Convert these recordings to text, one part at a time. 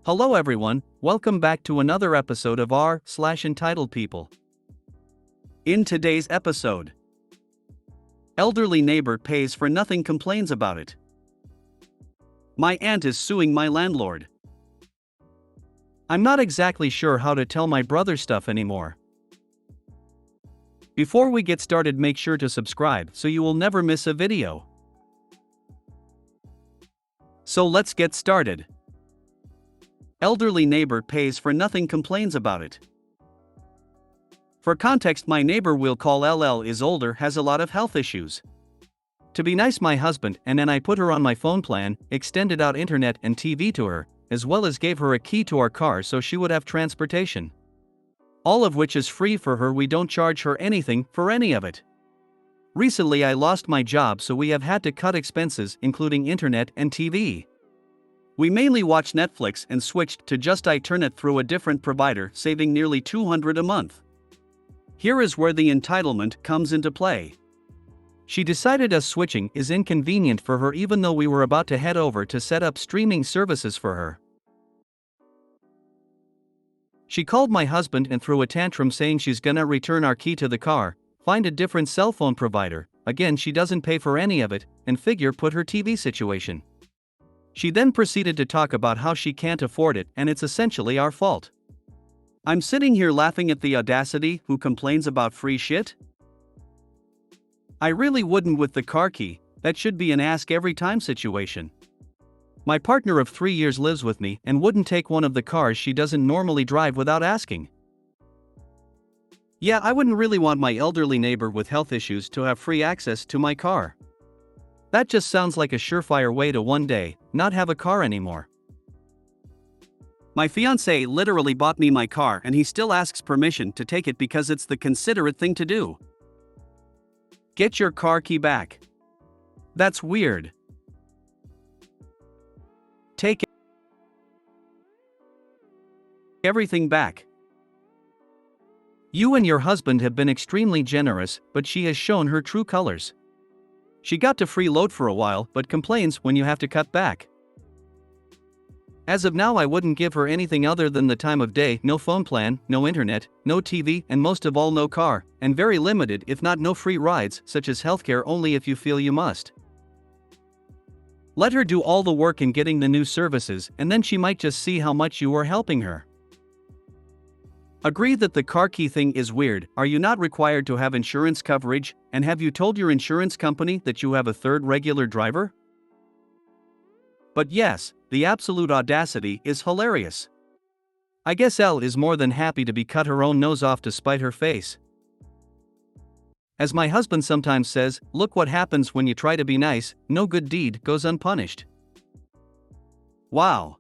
Hello everyone, welcome back to another episode of r/Entitled People. In today's episode, elderly neighbor pays for nothing, complains about it. My aunt is suing my landlord. I'm not exactly sure how to tell my brother stuff anymore. Before we get started, make sure to subscribe so you will never miss a video. So let's get started. Elderly neighbor pays for nothing, complains about it. For context, my neighbor, we'll call LL, is older, has a lot of health issues. To be nice, my husband and then I put her on my phone plan, extended out internet and TV to her, as well as gave her a key to our car so she would have transportation. All of which is free for her, we don't charge her anything for any of it. Recently I lost my job, so we have had to cut expenses including internet and TV. We mainly watch Netflix and switched to just internet through a different provider, saving nearly $200 a month. Here is where the entitlement comes into play. She decided us switching is inconvenient for her, even though we were about to head over to set up streaming services for her. She called my husband and threw a tantrum saying she's gonna return our key to the car, find a different cell phone provider, again she doesn't pay for any of it, and figure put her TV situation. She then proceeded to talk about how she can't afford it and it's essentially our fault. I'm sitting here laughing at the audacity. Who complains about free shit? I really wouldn't with the car key. That should be an ask every time situation. My partner of 3 years lives with me and wouldn't take one of the cars she doesn't normally drive without asking. Yeah, I wouldn't really want my elderly neighbor with health issues to have free access to my car. That just sounds like a surefire way to one day not have a car anymore. My fiancé literally bought me my car and he still asks permission to take it because it's the considerate thing to do. Get your car key back. That's weird. Take everything back. You and your husband have been extremely generous, but she has shown her true colors. She got to freeload for a while but complains when you have to cut back. As of now, I wouldn't give her anything other than the time of day, no phone plan, no internet, no TV, and most of all no car, and very limited if not no free rides, such as healthcare only if you feel you must. Let her do all the work in getting the new services and then she might just see how much you are helping her. Agree that the car key thing is weird. Are you not required to have insurance coverage, and have you told your insurance company that you have a third regular driver? But yes, the absolute audacity is hilarious. I guess Elle is more than happy to be cut her own nose off to spite her face. As my husband sometimes says, look what happens when you try to be nice, no good deed goes unpunished. Wow.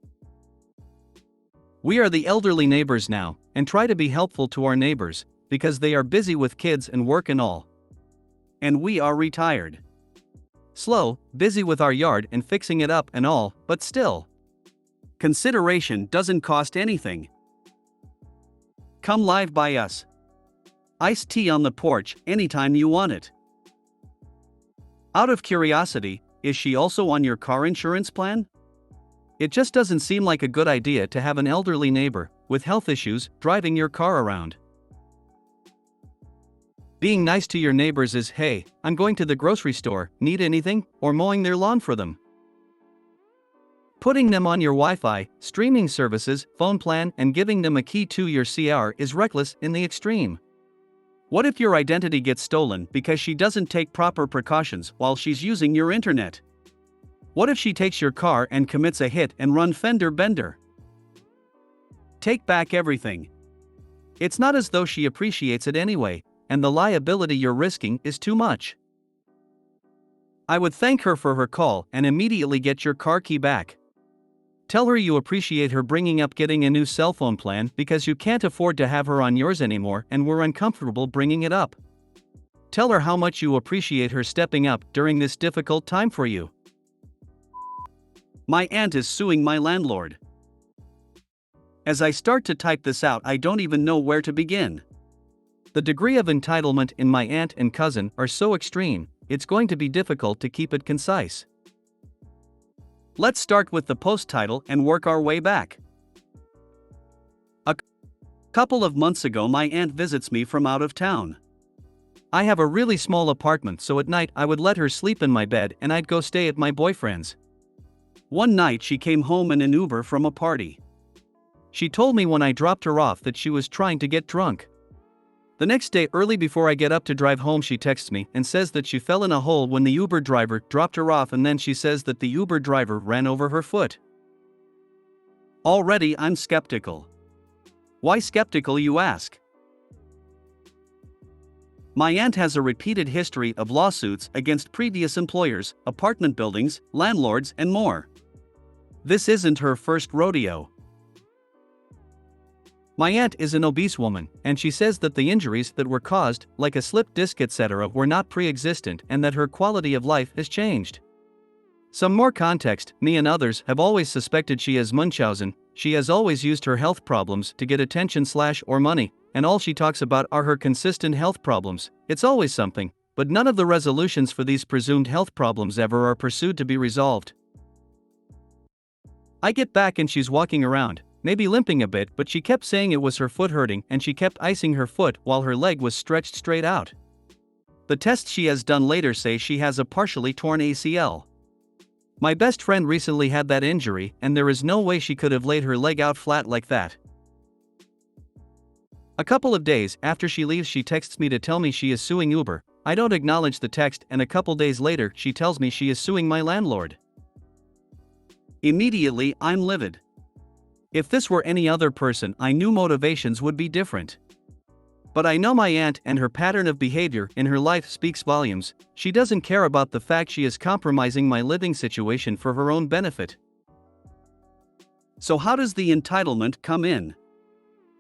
We are the elderly neighbors now, and try to be helpful to our neighbors, because they are busy with kids and work and all. And we are retired. Slow, busy with our yard and fixing it up and all, but still. Consideration doesn't cost anything. Come live by us. Iced tea on the porch, anytime you want it. Out of curiosity, is she also on your car insurance plan? It just doesn't seem like a good idea to have an elderly neighbor with health issues driving your car around. Being nice to your neighbors is, hey, I'm going to the grocery store, need anything, or mowing their lawn for them. Putting them on your Wi-Fi, streaming services, phone plan, and giving them a key to your CR is reckless in the extreme. What if your identity gets stolen because she doesn't take proper precautions while she's using your internet? What if she takes your car and commits a hit and run fender bender? Take back everything. It's not as though she appreciates it anyway, and the liability you're risking is too much. I would thank her for her call and immediately get your car key back. Tell her you appreciate her bringing up getting a new cell phone plan because you can't afford to have her on yours anymore and were uncomfortable bringing it up. Tell her how much you appreciate her stepping up during this difficult time for you. My aunt is suing my landlord. As I start to type this out, I don't even know where to begin. The degree of entitlement in my aunt and cousin are so extreme, it's going to be difficult to keep it concise. Let's start with the post title and work our way back. Couple of months ago, my aunt visits me from out of town. I have a really small apartment, so at night I would let her sleep in my bed and I'd go stay at my boyfriend's. One night she came home in an Uber from a party. She told me when I dropped her off that she was trying to get drunk. The next day, early before I get up to drive home, she texts me and says that she fell in a hole when the Uber driver dropped her off, and then she says that the Uber driver ran over her foot. Already I'm skeptical. Why skeptical, you ask? My aunt has a repeated history of lawsuits against previous employers, apartment buildings, landlords, and more. This isn't her first rodeo. My aunt is an obese woman, and she says that the injuries that were caused, like a slipped disc etc., were not pre-existent and that her quality of life has changed. Some more context: me and others have always suspected she has Munchausen. She has always used her health problems to get attention or money, and all she talks about are her consistent health problems. It's always something, but none of the resolutions for these presumed health problems ever are pursued to be resolved. I get back and she's walking around, maybe limping a bit, but she kept saying it was her foot hurting and she kept icing her foot while her leg was stretched straight out. The tests she has done later say she has a partially torn ACL. My best friend recently had that injury, and there is no way she could have laid her leg out flat like that. A couple of days after she leaves, she texts me to tell me she is suing Uber. I don't acknowledge the text, and a couple days later she tells me she is suing my landlord. Immediately I'm livid. If this were any other person, I knew motivations would be different. But I know my aunt, and her pattern of behavior in her life speaks volumes. She doesn't care about the fact she is compromising my living situation for her own benefit. So how does the entitlement come in?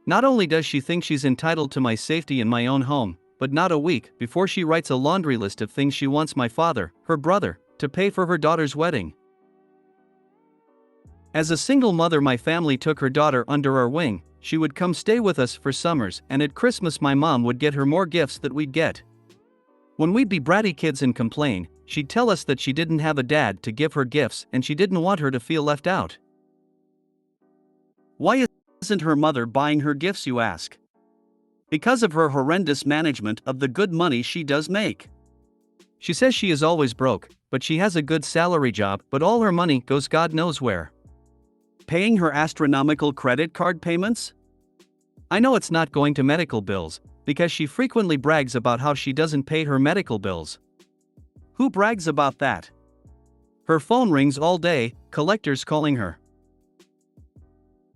Not only does she think she's entitled to my safety in my own home, but not a week before she writes a laundry list of things she wants my father, her brother, to pay for her daughter's wedding. As a single mother, my family took her daughter under our wing. She would come stay with us for summers, and at Christmas my mom would get her more gifts that we'd get. When we'd be bratty kids and complain, she'd tell us that she didn't have a dad to give her gifts and she didn't want her to feel left out. Why isn't her mother buying her gifts, you ask? Because of her horrendous management of the good money she does make. She says she is always broke, but she has a good salary job, but all her money goes God knows where. Paying her astronomical credit card payments? I know it's not going to medical bills, because she frequently brags about how she doesn't pay her medical bills. Who brags about that? Her phone rings all day, collectors calling her.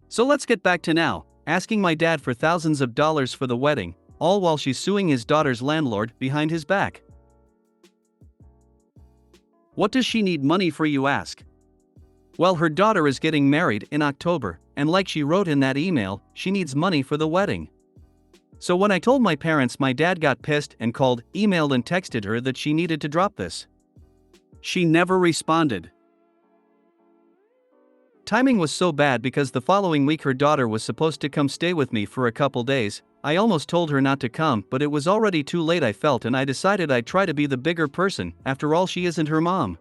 So let's get back to now, asking my dad for thousands of dollars for the wedding, all while she's suing his daughter's landlord behind his back. What does she need money for, you ask? Well, her daughter is getting married in October, and like she wrote in that email, she needs money for the wedding. So when I told my parents, my dad got pissed and called, emailed and texted her that she needed to drop this. She never responded. Timing was so bad because the following week her daughter was supposed to come stay with me for a couple days. I almost told her not to come, but it was already too late, I felt, and I decided I'd try to be the bigger person. After all, she isn't her mom.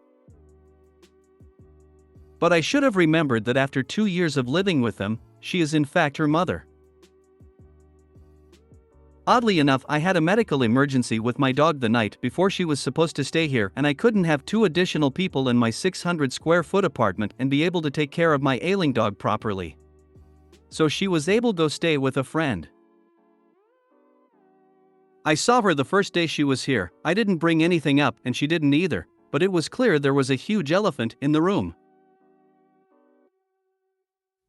But I should have remembered that after 2 years of living with them, she is in fact her mother. Oddly enough, I had a medical emergency with my dog the night before she was supposed to stay here, and I couldn't have 2 additional people in my 600 square foot apartment and be able to take care of my ailing dog properly. So she was able to go stay with a friend. I saw her the first day she was here. I didn't bring anything up and she didn't either, but it was clear there was a huge elephant in the room.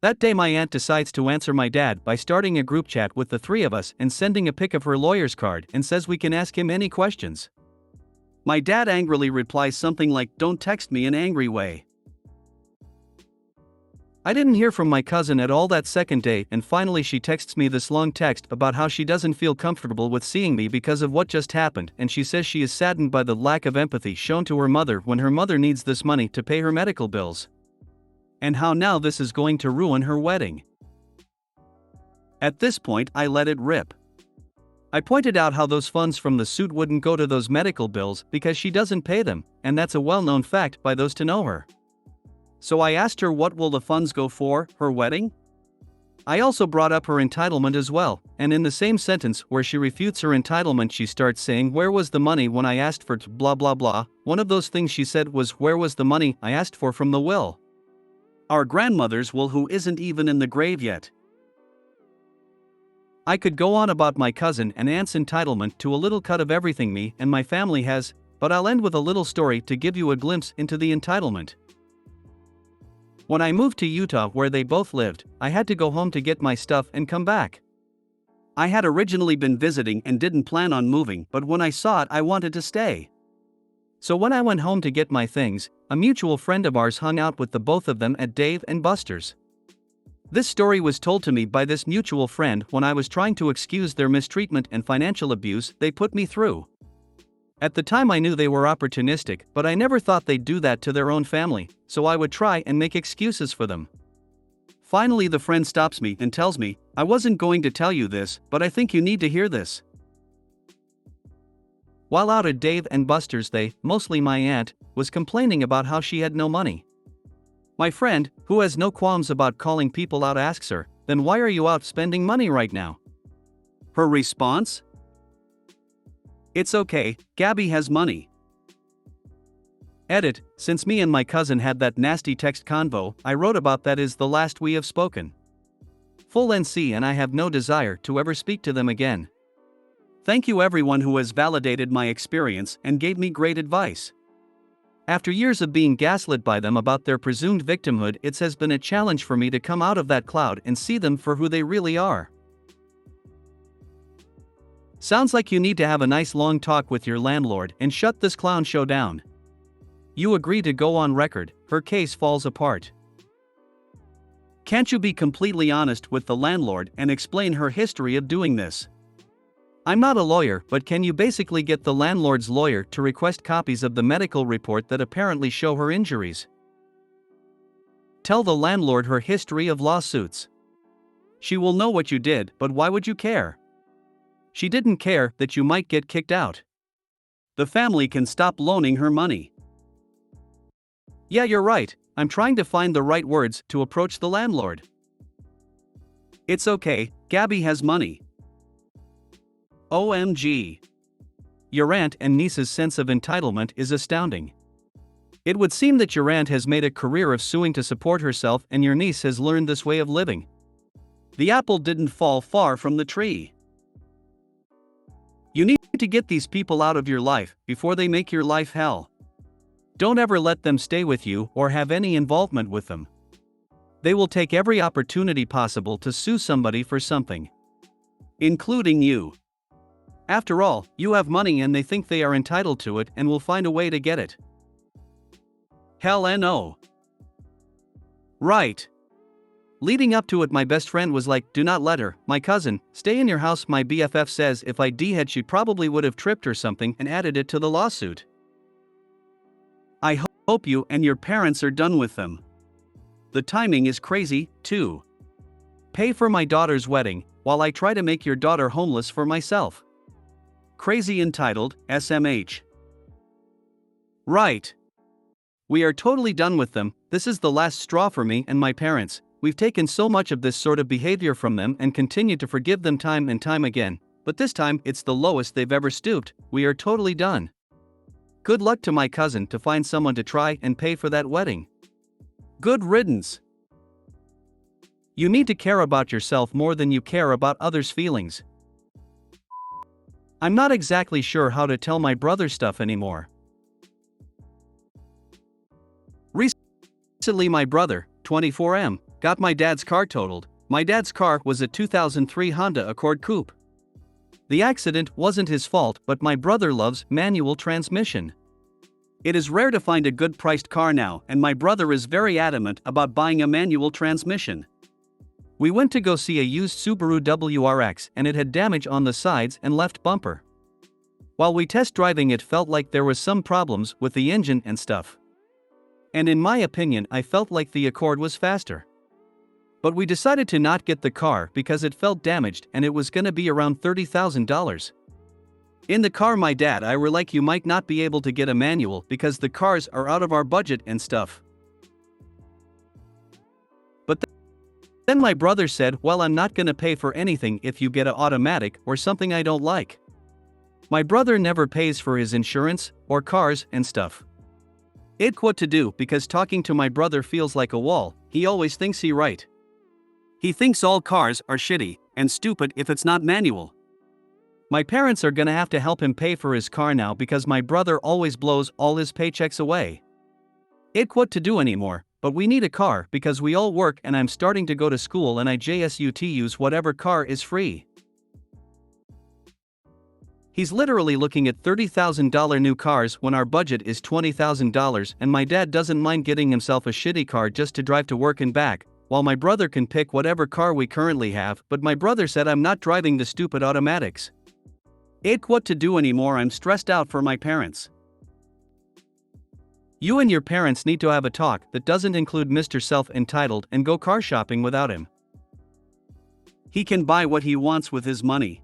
That day my aunt decides to answer my dad by starting a group chat with the 3 of us and sending a pic of her lawyer's card and says we can ask him any questions. My dad angrily replies something like, "Don't text me in an angry way." I didn't hear from my cousin at all that second day, and finally she texts me this long text about how she doesn't feel comfortable with seeing me because of what just happened, and she says she is saddened by the lack of empathy shown to her mother when her mother needs this money to pay her medical bills. And how now this is going to ruin her wedding. At this point, I let it rip. I pointed out how those funds from the suit wouldn't go to those medical bills because she doesn't pay them, and that's a well-known fact by those to know her. So I asked her, what will the funds go for, her wedding? I also brought up her entitlement as well, and in the same sentence where she refutes her entitlement, she starts saying, "Where was the money when I asked for blah blah blah?" One of those things she said was, "Where was the money I asked for from the will?" Our grandmother's will, who isn't even in the grave yet. I could go on about my cousin and aunt's entitlement to a little cut of everything me and my family has, but I'll end with a little story to give you a glimpse into the entitlement. When I moved to Utah, where they both lived, I had to go home to get my stuff and come back. I had originally been visiting and didn't plan on moving, but when I saw it, I wanted to stay. So when I went home to get my things, a mutual friend of ours hung out with the both of them at Dave and Buster's. This story was told to me by this mutual friend when I was trying to excuse their mistreatment and financial abuse they put me through. At the time I knew they were opportunistic, but I never thought they'd do that to their own family, so I would try and make excuses for them. Finally, the friend stops me and tells me, "I wasn't going to tell you this, but I think you need to hear this." While out at Dave and Buster's, they, mostly my aunt, was complaining about how she had no money. My friend, who has no qualms about calling people out, asks her, "Then why are you out spending money right now?" Her response? "It's okay, Gabby has money." Edit, since me and my cousin had that nasty text convo I wrote about, that is the last we have spoken. Full NC, and I have no desire to ever speak to them again. Thank you everyone who has validated my experience and gave me great advice. After years of being gaslit by them about their presumed victimhood, it has been a challenge for me to come out of that cloud and see them for who they really are. Sounds like you need to have a nice long talk with your landlord and shut this clown show down. You agree to go on record, her case falls apart. Can't you be completely honest with the landlord and explain her history of doing this? I'm not a lawyer, but can you basically get the landlord's lawyer to request copies of the medical report that apparently show her injuries? Tell the landlord her history of lawsuits. She will know what you did, but why would you care? She didn't care that you might get kicked out. The family can stop loaning her money. Yeah, you're right, I'm trying to find the right words to approach the landlord. It's okay, Gabby has money. OMG. Your aunt and niece's sense of entitlement is astounding. It would seem that your aunt has made a career of suing to support herself, and your niece has learned this way of living. The apple didn't fall far from the tree. You need to get these people out of your life before they make your life hell. Don't ever let them stay with you or have any involvement with them. They will take every opportunity possible to sue somebody for something, including you. After all, you have money and they think they are entitled to it and will find a way to get it. Hell no. Right. Leading up to it, my best friend was like, "Do not let her, my cousin, stay in your house. My BFF says if I had, she probably would have tripped or something and added it to the lawsuit." I hope you and your parents are done with them. The timing is crazy, too. Pay for my daughter's wedding, while I try to make your daughter homeless for myself. Crazy entitled, SMH. Right. We are totally done with them. This is the last straw for me and my parents. We've taken so much of this sort of behavior from them and continue to forgive them time and time again, but this time it's the lowest they've ever stooped. We are totally done. Good luck to my cousin to find someone to try and pay for that wedding. Good riddance. You need to care about yourself more than you care about others' feelings. I'm not exactly sure how to tell my brother stuff anymore. Recently, my brother, 24M, got my dad's car totaled. My dad's car was a 2003 Honda Accord Coupe. The accident wasn't his fault, but my brother loves manual transmission. It is rare to find a good priced car now, and my brother is very adamant about buying a manual transmission. We went to go see a used Subaru WRX and it had damage on the sides and left bumper. While we test driving, it felt like there was some problems with the engine and stuff. And in my opinion, I felt like the Accord was faster. But we decided to not get the car because it felt damaged and it was gonna be around $30,000. In the car, my dad and I were like, "You might not be able to get a manual because the cars are out of our budget and stuff." But Then my brother said, well, I'm not gonna pay for anything if you get a automatic or something I don't like. My brother never pays for his insurance, or cars, and stuff. What to do, because talking to my brother feels like a wall, he always thinks he right. He thinks all cars are shitty and stupid if it's not manual. My parents are gonna have to help him pay for his car now because my brother always blows all his paychecks away. What to do anymore, but we need a car because we all work and I'm starting to go to school and I just use whatever car is free. He's literally looking at $30,000 new cars when our budget is $20,000 and my dad doesn't mind getting himself a shitty car just to drive to work and back, while my brother can pick whatever car we currently have, but my brother said I'm not driving the stupid automatics. What to do anymore, I'm stressed out for my parents. You and your parents need to have a talk that doesn't include Mr. Self-Entitled and go car shopping without him. He can buy what he wants with his money.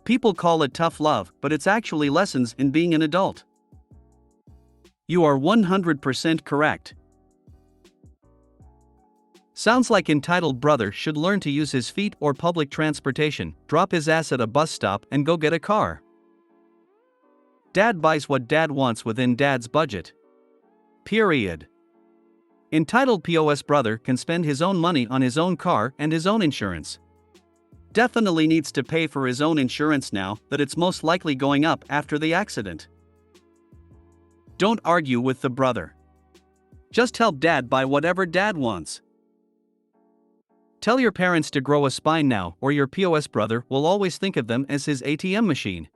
People call it tough love, but it's actually lessons in being an adult. You are 100% correct. Sounds like entitled brother should learn to use his feet or public transportation, drop his ass at a bus stop and go get a car. Dad buys what dad wants within dad's budget. Period. Entitled POS brother can spend his own money on his own car and his own insurance. Definitely needs to pay for his own insurance now that it's most likely going up after the accident. Don't argue with the brother. Just help dad buy whatever dad wants. Tell your parents to grow a spine now, or your POS brother will always think of them as his ATM machine.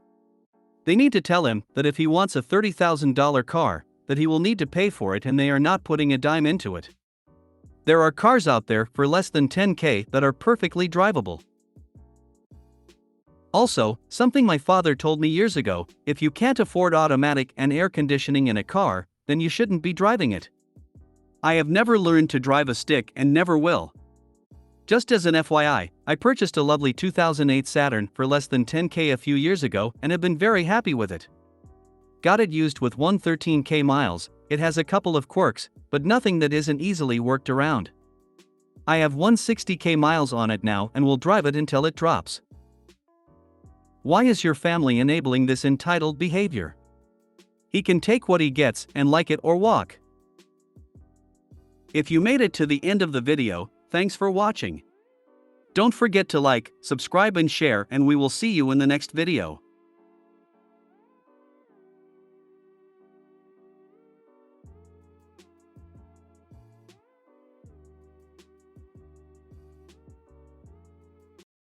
They need to tell him that if he wants a $30,000 car, that he will need to pay for it and they are not putting a dime into it. There are cars out there for less than $10,000 that are perfectly drivable. Also, something my father told me years ago, if you can't afford automatic and air conditioning in a car, then you shouldn't be driving it. I have never learned to drive a stick and never will. Just as an FYI, I purchased a lovely 2008 Saturn for less than $10,000 a few years ago and have been very happy with it. Got it used with 113,000 miles, it has a couple of quirks, but nothing that isn't easily worked around. I have 160,000 miles on it now and will drive it until it drops. Why is your family enabling this entitled behavior? He can take what he gets and like it or walk. If you made it to the end of the video, thanks for watching. Don't forget to like, subscribe and share, and we will see you in the next video.